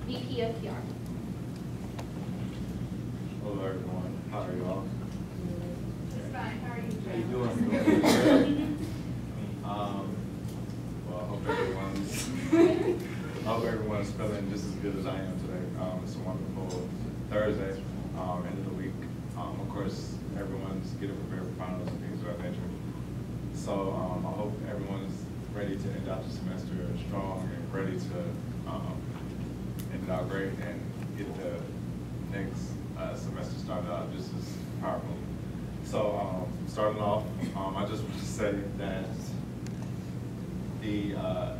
VP of PR. Hello everyone, how are you all? Just fine, how are you? How you doing? Well, I hope everyone's feeling just as good as I am today. It's a wonderful Thursday, end of the week. Of course, everyone's getting prepared for finals and things of that nature. So I hope everyone's ready to end out the semester strong and ready to end it out great and get the next semester started out just as powerful. So starting off, I just want to say that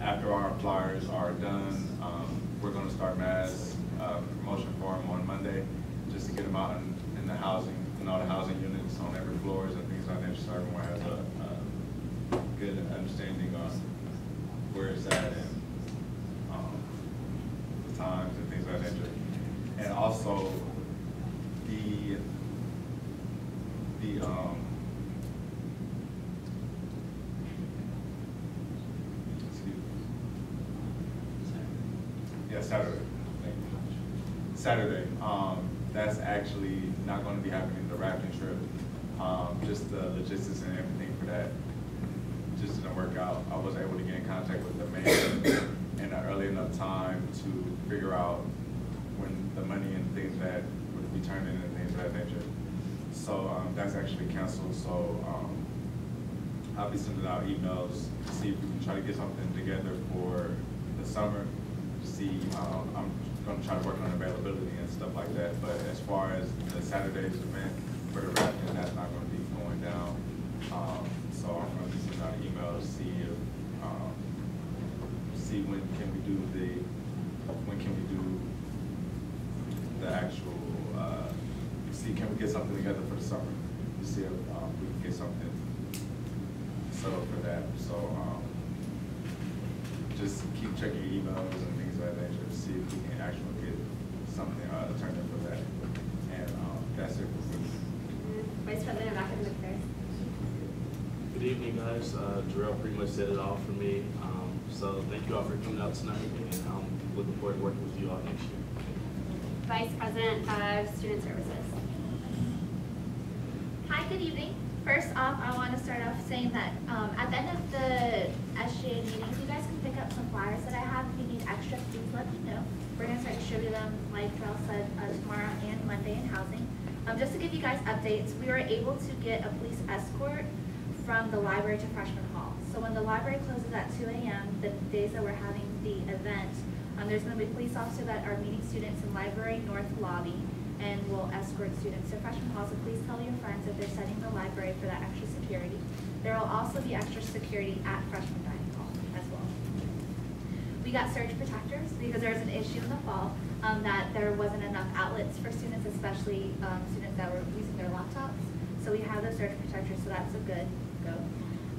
after our flyers are done, we're going to start mass promotion for them on Monday, just to get them out in the housing, in all the housing units on every floors and things like that, so everyone has a good understanding on where it's at and the times and things like that. And also Saturday. That's actually not going to be happening, the rafting trip. Just the logistics and everything for that just didn't work out. I was able to get in contact with the mayor in an early enough time to figure out when the money and things that would be turned in and things of that nature. So that's actually canceled. So I'll be sending out emails to see if we can try to get something together for the summer. See, I'm going to try to work on availability and stuff like that. But as far as the Saturday's event for the rafting, that's not going to be going down. So I'm going to be sending out an email to see if see when can we do the actual see can we get something together for the summer to see if we can get something set up for that. So just keep checking your emails and things like that to see if we can actually get something turned in for that. And that's it for me. Vice President of Academic Affairs. Good evening, guys. Jarrell pretty much said it all for me. So thank you all for coming out tonight, and I'm looking forward to working with you all next year. Vice President of Student Services. Hi, good evening. First off, I want to start off saying that at the end of the SGA meetings, you guys can pick up some flyers that I have. If you need extra, please let me know. We're going to start distributing them, like Jarrell said, tomorrow and Monday in housing. Just to give you guys updates, we were able to get a police escort from the library to Freshman Hall. So when the library closes at 2 a.m., the days that we're having the event, there's going to be police officers that are meeting students in library north lobby and will escort students to Freshman Hall. So please tell your friends if they're setting the library for that extra security. There will also be extra security at Freshman Dining Hall as well. We got surge protectors because there was an issue in the fall that there wasn't enough outlets for students, especially students that were using their laptops. So we have those surge protectors, so that's a good go.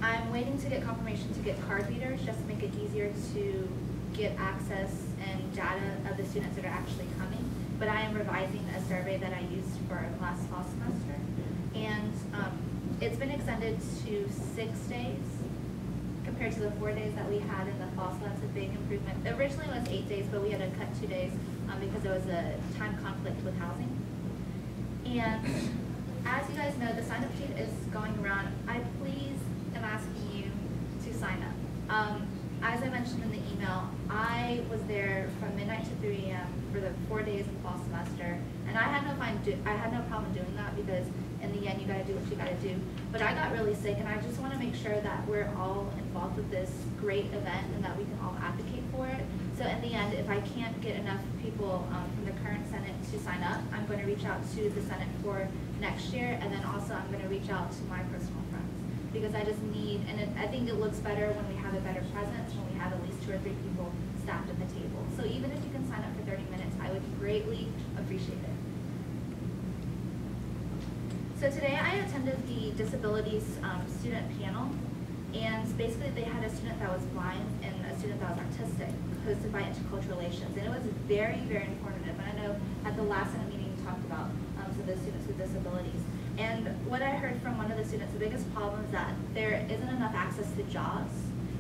I'm waiting to get confirmation to get card readers just to make it easier to get access and data of the students that are actually coming. But I am revising a survey that I used for last fall semester. And it's been extended to 6 days compared to the 4 days that we had in the fall, so that's a big improvement. Originally it was 8 days, but we had to cut 2 days because there was a time conflict with housing. And as you guys know, the sign-up sheet is going around. I please am asking you to sign up. As I mentioned in the email, I was there from midnight to 3 a.m. for the 4 days of fall semester, and I had no problem doing that because in the end you gotta do what you gotta do. But I got really sick, and I just want to make sure that we're all involved with this great event and that we can all advocate for it. So in the end, if I can't get enough people from the current Senate to sign up, I'm going to reach out to the Senate for next year, and then also I'm going to reach out to my personal friends. Because I just need, and I think it looks better when we have a better presence, when we have at least 2 or 3 people staffed at the table. So even if you can sign up for 30 minutes, I would greatly appreciate it. So today I attended the disabilities student panel, and basically they had a student that was blind and a student that was autistic, hosted by Intercultural Relations, and it was very, very informative. And I know at the last Senate meeting you talked about some of the students with disabilities. And what I heard from one of the students, the biggest problem is that there isn't enough access to JAWS.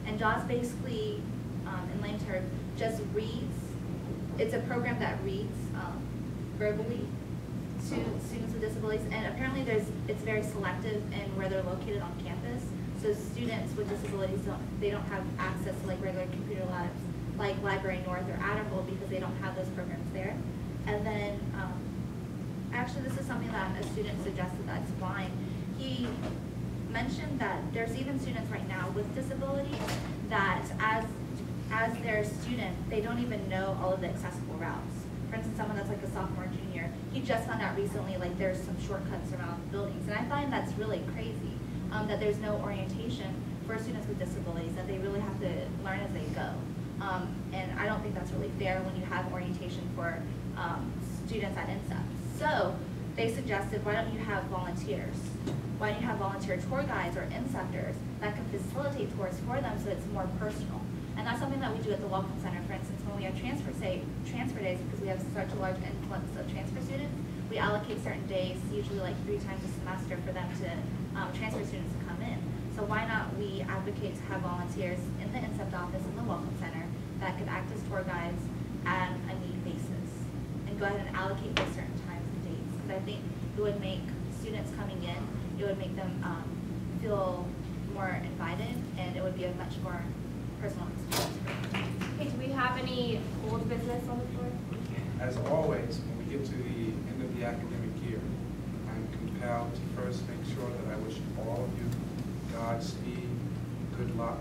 And JAWS basically, in layman terms, just reads it's a program that reads verbally to students with disabilities, and apparently it's very selective in where they're located on campus. So students with disabilities don't have access to like regular computer labs like Library North or Adderall because they don't have those programs there. And then actually this is something that a student suggested that's fine. He mentioned that there's even students right now with disabilities that as their student, they don't even know all of the accessible routes. For instance, someone that's like a sophomore, junior, he just found out recently like there's some shortcuts around buildings. And I find that's really crazy, that there's no orientation for students with disabilities, that they really have to learn as they go. And I don't think that's really fair when you have orientation for students at INSEP. So they suggested, why don't you have volunteers? Why don't you have volunteer tour guides or instructors that can facilitate tours for them so it's more personal? And that's something that we do at the Welcome Center. For instance, when we have transfer days, because we have such a large influx of transfer students, we allocate certain days, usually like 3 times a semester, for them to transfer students to come in. So why not we advocate to have volunteers in the INSEP office in the Welcome Center that could act as tour guides at a need basis, and go ahead and allocate those certain times and dates. Because I think it would make students coming in, it would make them feel more invited, and it would be a much more personal experience. Okay, do we have any old business on the floor? As always, when we get to the end of the academic year, I'm compelled to first make sure that I wish all of you Godspeed, good luck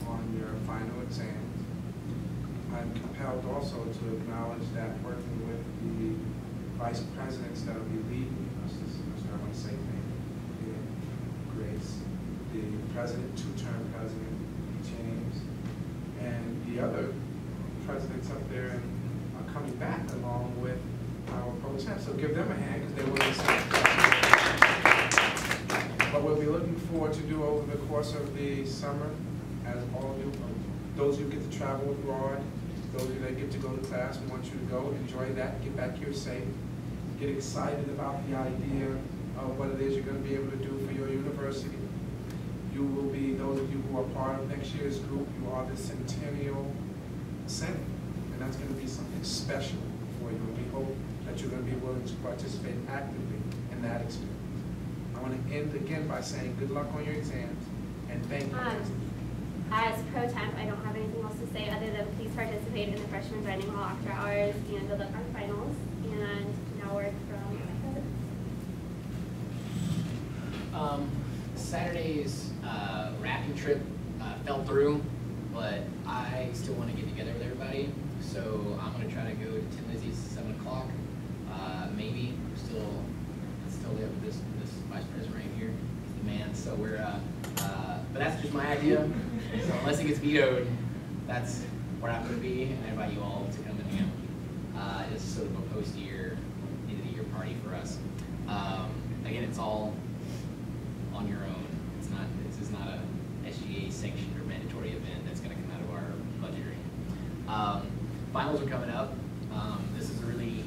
on your final exams. I'm compelled also to acknowledge that working with the vice presidents that will be leading us this semester, I want to say thank you, Grace, the president, 2-term president, James, and the other presidents up there are coming back along with our pro temp. So give them a hand because they will be What we'll be looking forward to do over the course of the summer, as all of you, those of you who get to travel abroad, those of you that get to go to class, we want you to go, enjoy that, get back here safe, get excited about the idea of what it is you're going to be able to do for your university. You will be, those of you who are part of next year's group, you are the Centennial Senate, and that's going to be something special for you, and we hope that you're going to be willing to participate actively in that experience. I want to end again by saying good luck on your exams, and thank you. As pro temp, I don't have anything else to say other than please participate in the freshman dining hall after hours and good luck on finals. And now word from my president. Saturday's rafting trip fell through, but I still want to get together with everybody. So I'm going to try to go to Tin Lizzie's 7 o'clock. Maybe still there with this vice president right here. He's the man. So we're, but that's just my idea. So unless it gets vetoed, that's where I'm going to be. And I invite you all to come and hang out. It's sort of a post-year, end-of-the-year party for us. Again, it's all on your own. It's not. This is not a SGA sanctioned or mandatory event that's going to come out of our budgeting. Finals are coming up. This is really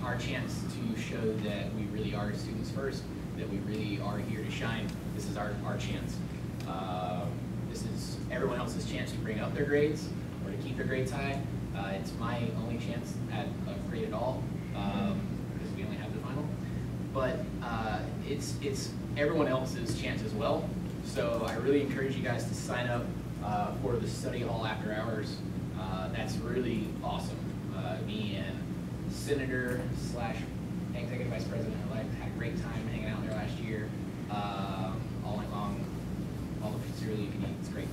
our chance to show that we really are students first, that we really are here to shine. This is our chance. This is everyone else's chance to bring up their grades or to keep their grades high. It's my only chance at a grade at all because we only have the final. But it's everyone else's chance as well. So I really encourage you guys to sign up for the study hall after hours. That's really awesome. Me and Senator / Executive Vice President had a great time hanging out there last year. All night long, all the cereal you can eat. It's great.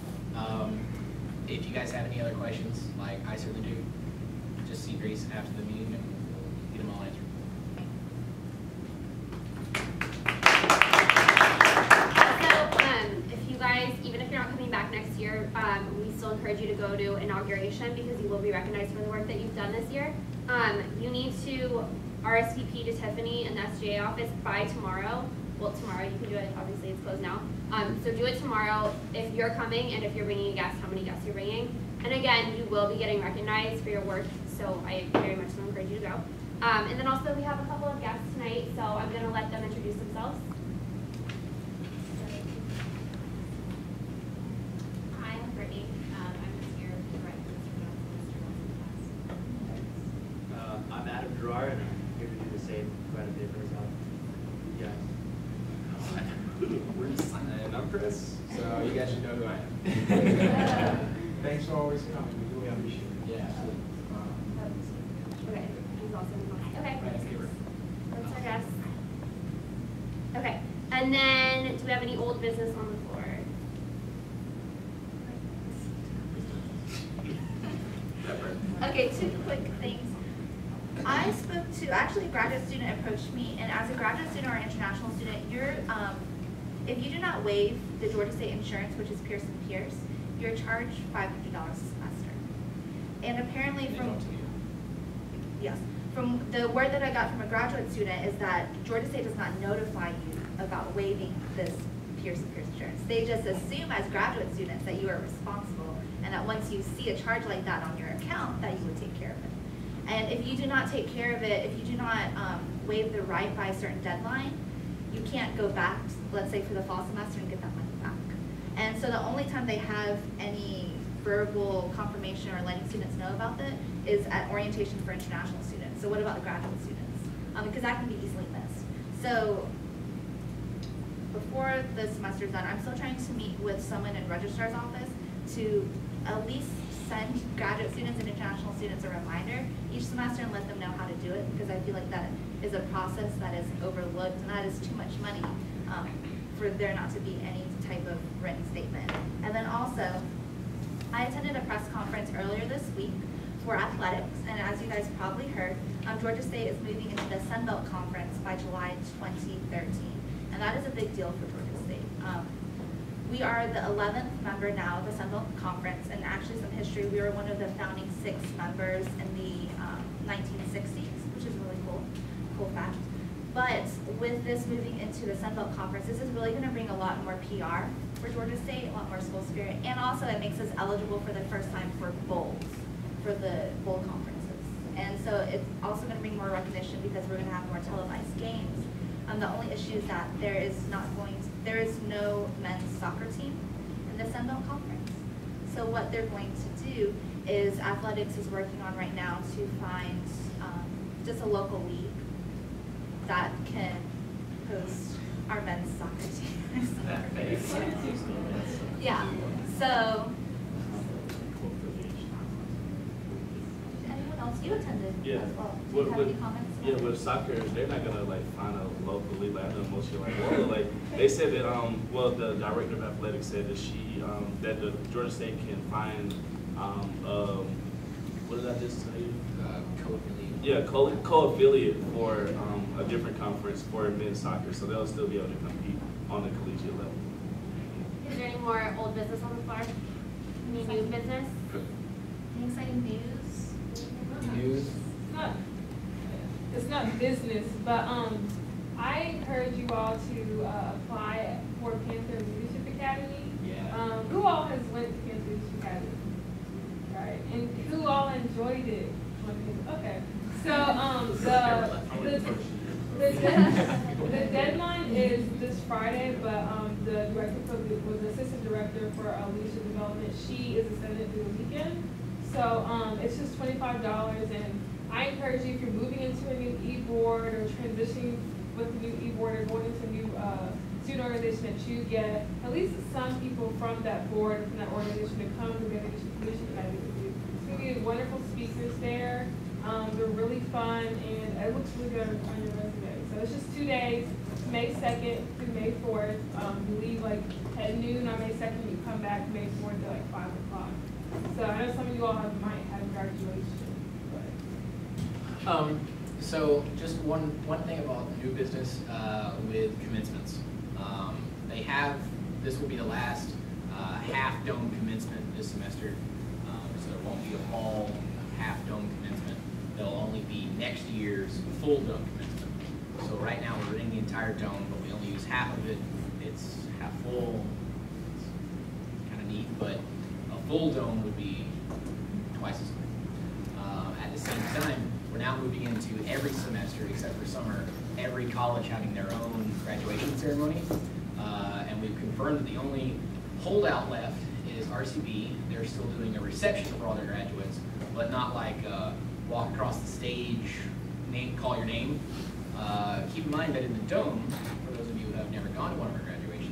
If you guys have any other questions, like I certainly do, just see Grace after the meeting and get them all answered. Even if you're not coming back next year, we still encourage you to go to inauguration because you will be recognized for the work that you've done this year. You need to RSVP to Tiffany in the SGA office by tomorrow. Well, tomorrow, you can do it, obviously it's closed now. So do it tomorrow if you're coming and if you're bringing a guest, how many guests you're bringing. And again, you will be getting recognized for your work, so I very much so encourage you to go. And then also we have a couple of guests tonight, so I'm gonna let them introduce themselves. And I'm Chris, so you guys should know who I am. Thanks for always coming, we really appreciate it. Yeah. Okay, he's also in line. Okay. Right here. That's our guest. Okay, and then do we have any old business on the floor? Okay, two quick things. I spoke to, actually a graduate student approached me, and as a graduate student or international student, if you do not waive the Georgia State insurance, which is Pearson Pierce, you're charged $500 a semester. And apparently yes, from the word that I got from a graduate student is that Georgia State does not notify you about waiving this Pearson Pierce insurance. They just assume as graduate students that you are responsible, and that once you see a charge like that on your account, that you would take care of it. And if you do not take care of it, if you do not waive the right by a certain deadline, you can't go back, let's say for the fall semester, and get that money back. And so the only time they have any verbal confirmation or letting students know about it is at orientation for international students. So what about the graduate students? Because that can be easily missed. So before the semester's done, I'm still trying to meet with someone in registrar's office to at least send graduate students and international students a reminder each semester and let them know how to do it, because I feel like that is a process that is overlooked, and that is too much money for there not to be any type of written statement. And then also, I attended a press conference earlier this week for athletics, and as you guys probably heard, Georgia State is moving into the Sun Belt Conference by July 2013, and that is a big deal for Georgia State. We are the 11th member now of the Sun Belt Conference, and actually some history, we were one of the founding 6 members in the 1960s, which is a really cool fact. But with this moving into the Sun Belt Conference, this is really going to bring a lot more PR for Georgia State, a lot more school spirit, and also it makes us eligible for the first time for bowls, for the bowl conferences. And so it's also going to bring more recognition because we're going to have more televised games. The only issue is that there is no men's soccer team in the Sun Belt Conference. So what they're going to do is athletics is working on right now to find just a local league that can host our men's soccer team. Yeah. So anyone else? You attended as well. Do you have any comments? Yeah, with soccer, they're not gonna like find a local league. Like I know most of like, well, like they said that well, the director of athletics said that she that the Georgia State can find what did I just tell you? Co-affiliate. Yeah, co-affiliate for a different conference for men's soccer, so they'll still be able to compete on the collegiate level. Is there any more old business on the floor? Any new business? Any exciting news? News. It's not business, but I encourage you all to apply for Panther Leadership Academy. Yeah. Who all has went to Panther Leadership Academy? Right, and who all enjoyed it? Okay, so the deadline is this Friday, but the director was the assistant director for leadership development. She is extended through the weekend, so it's just $25 and. I encourage you, if you're moving into a new e-board or transitioning with a new e-board or going into a new student organization, that you get at least some people from that board, from that organization to come together to leadership academy with you. It's going to be wonderful speakers there. They're really fun, and it looks really good on your resume. So it's just 2 days, May 2nd through May 4th. You leave like at noon on May 2nd, you come back May 4th at like 5 o'clock. So I know some of you all might have graduation. So just one thing about new business with commencements. This will be the last half-dome commencement this semester. So there won't be a fall half-dome commencement. There'll only be next year's full dome commencement. So right now we're in the entire dome, but we only use half of it. It's half full. It's kind of neat, but a full dome would be twice as good. At the same time, we're now moving into every semester, except for summer, every college having their own graduation ceremony. And we've confirmed that the only holdout left is RCB. They're still doing a reception for all their graduates, but not like walk across the stage, call your name. Keep in mind that in the dome, for those of you who have never gone to one of our graduations,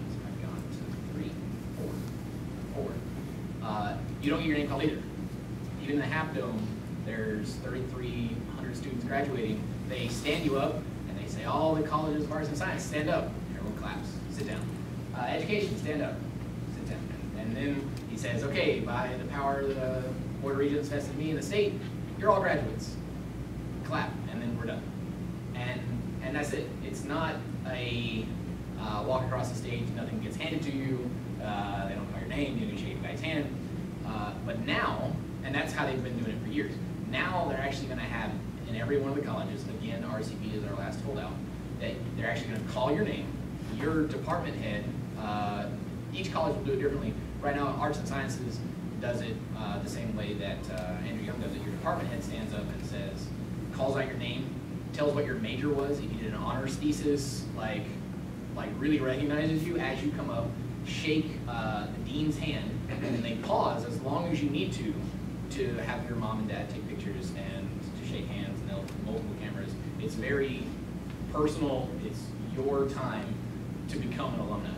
you don't get your name called either. Even in the Half Dome, there's 3,300 students graduating. They stand you up and they say, all the colleges of arts and science, stand up. Everyone claps, sit down. Education, stand up, sit down. And then he says, okay, by the power of the Board of Regents vested in me in the state, you're all graduates. Clap, and then we're done. And that's it. It's not a walk across the stage, nothing gets handed to you, they don't know your name, you don't shake the guy's hand. But now, and that's how they've been doing it for years, now they're actually going to have, in every one of the colleges, again, RCP is our last holdout, that they're actually going to call your name, your department head, each college will do it differently. Right now, Arts and Sciences does it the same way that Andrew Young does it. Your department head stands up and says, calls out your name, tells what your major was, if you did an honors thesis, like really recognizes you as you come up, shake the dean's hand, and then they pause as long as you need to have your mom and dad take pictures and to shake hands, and they'll multiple cameras. It's very personal, it's your time to become an alumni,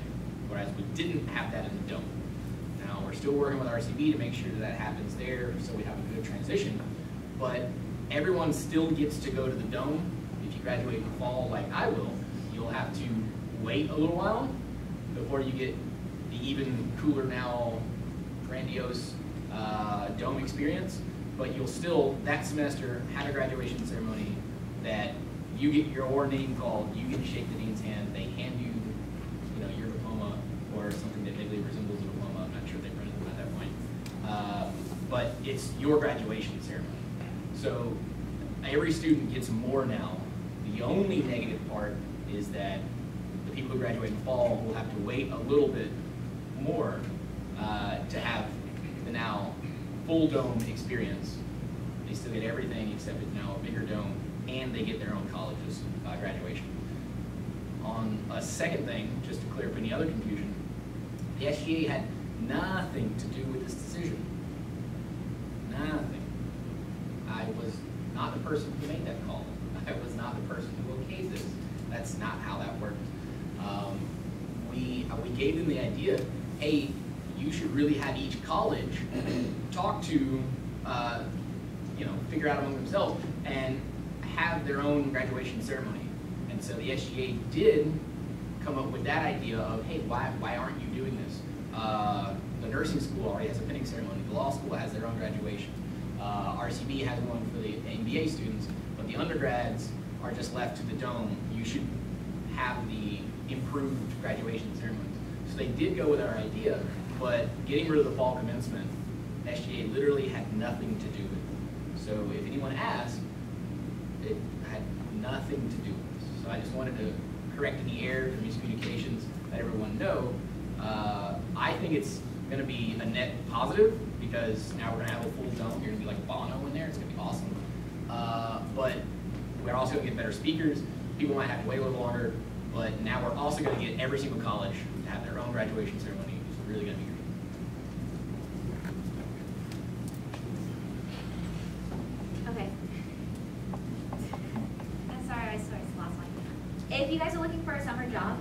whereas we didn't have that in the Dome. Now, we're still working with RCB to make sure that happens there, so we have a good transition, but everyone still gets to go to the Dome. If you graduate in the fall like I will, you'll have to wait a little while before you get the even cooler now, grandiose Dome experience, but you'll still, that semester, have a graduation ceremony that you get your name called, you get to shake the dean's hand, they hand you, your diploma or something that vaguely resembles a diploma. I'm not sure they printed them at that point. But it's your graduation ceremony. So every student gets more now. The only negative part is that the people who graduate in the fall will have to wait a little bit more to have the now full Dome experience. They still get everything except it's now a bigger Dome, and they get their own college's graduation. On a second thing, just to clear up any other confusion, the SGA had nothing to do with this decision. Nothing. I was not the person who made that call. I was not the person who okayed this. That's not how that worked. We gave them the idea, hey, you should really have each college talk to, figure out among themselves and have their own graduation ceremony. And so the SGA did come up with that idea of, hey, why aren't you doing this? The nursing school already has a pinning ceremony. The law school has their own graduation. RCB has one for the MBA students, but the undergrads are just left to the Dome. You should have the improved graduation ceremonies. So they did go with our idea, but getting rid of the fall commencement, SGA literally had nothing to do with it. So if anyone asked, it had nothing to do with this. So I just wanted to correct any errors or miscommunications, let everyone know. I think it's going to be a net positive because now we're going to have a full Dome. You're going to be like Bono in there. It's going to be awesome. But we're also going to get better speakers. People might have to wait a little longer, but now we're also going to get every single college to have their own graduation ceremony. It's really going to be great. Okay. I'm sorry, I swear it's the last one. If you guys are looking for a summer job,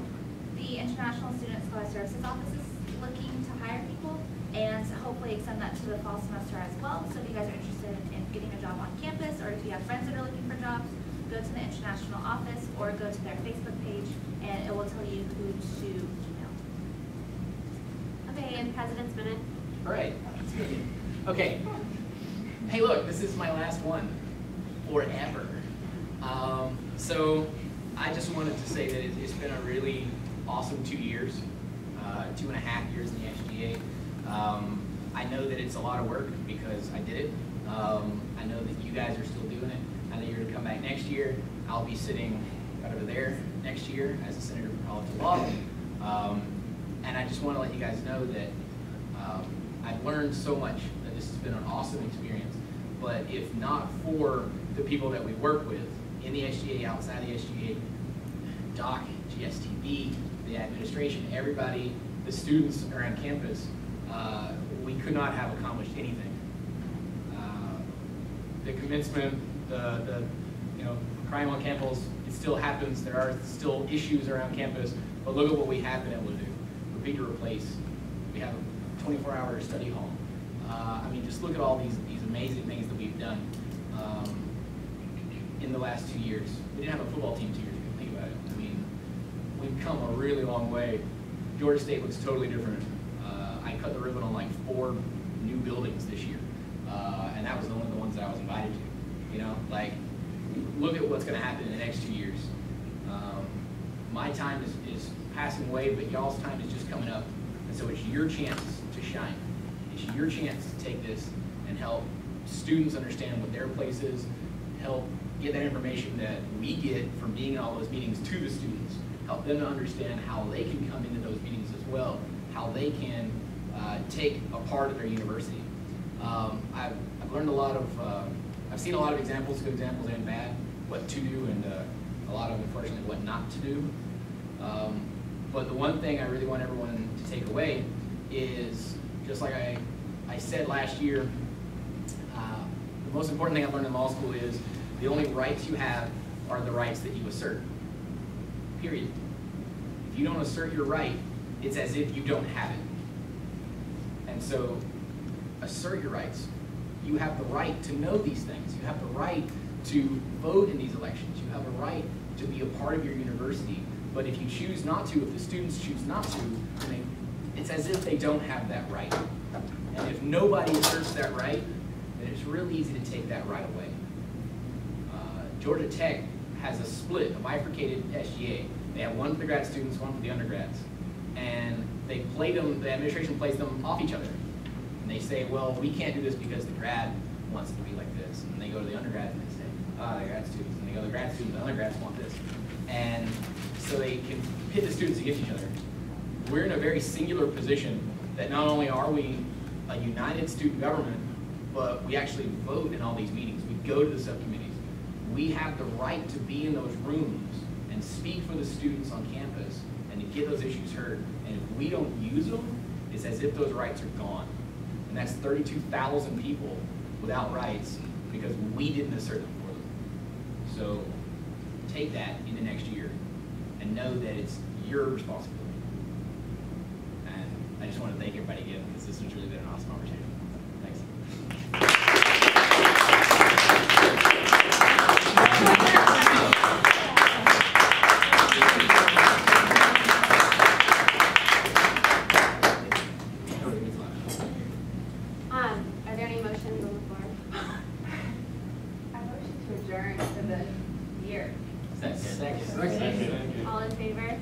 the International Student Scholar Services Office is looking to hire people and hopefully extend that to the fall semester as well. So if you guys are interested in getting a job on campus, or if you have friends that are looking for jobs, go to the International Office or go to their Facebook page and it will tell you who to email. Okay, and President's Minute. All right. Okay. Hey, look, this is my last one forever. So I just wanted to say that it's been a really awesome 2 years, 2.5 years in the SGA. I know that it's a lot of work because I did it. I know that you guys are still doing it. I know you're going to come back next year. I'll be sitting right over there next year as a senator for College of Law. And I just want to let you guys know that I've learned so much, that this has been an awesome experience. But if not for the people that we work with in the SGA, outside the SGA, DOC, GSTB, the administration, everybody, the students around campus, we could not have accomplished anything. The commencement, the crime on campus, it still happens. There are still issues around campus, but look at what we have been able to do. Repeat to replace. We have a 24-hour study hall. I mean, just look at all these amazing things that we've done in the last 2 years. We didn't have a football team 2 years ago. Think about it. I mean, we've come a really long way. Georgia State looks totally different. I cut the ribbon on like 4 new buildings this year, and that was only the ones that I was invited to. You know, like, look at what's going to happen in the next 2 years. My time is passing away, but y'all's time is just coming up. And so it's your chance to shine. It's your chance to take this and help students understand what their place is, help get that information that we get from being in all those meetings to the students, help them to understand how they can come into those meetings as well, how they can take a part of their university. I've learned a lot of, I've seen a lot of examples, good examples and bad, what to do and a lot of, unfortunately, what not to do. But the one thing I really want everyone to take away is, just like I said last year, the most important thing I've learned in law school is the only rights you have are the rights that you assert, period. If you don't assert your right, it's as if you don't have it. And so, assert your rights. You have the right to know these things. You have the right to vote in these elections. You have a right to be a part of your university. But if you choose not to, if the students choose not to, it's as if they don't have that right. And if nobody asserts that right, then it's really easy to take that right away. Georgia Tech has a split, a bifurcated SGA. They have one for the grad students, one for the undergrads. And they play them, the administration plays them off each other. And they say, well, we can't do this because the grad wants it to be like this. And they go to the undergrads and they say, the grad students. And they go to the grad students, the undergrads want this. And so they can pit the students against each other. We're in a very singular position that not only are we a united student government, but we actually vote in all these meetings. We go to the subcommittees. We have the right to be in those rooms and speak for the students on campus and to get those issues heard. And if we don't use them, it's as if those rights are gone. And that's 32,000 people without rights because we didn't assert them for them. So take that into next year and know that it's your responsibility. And I just want to thank everybody again because this has really been an awesome conversation. Thanks. Are there any motions on the floor? I motion to adjourn for the year. Second. All in favor?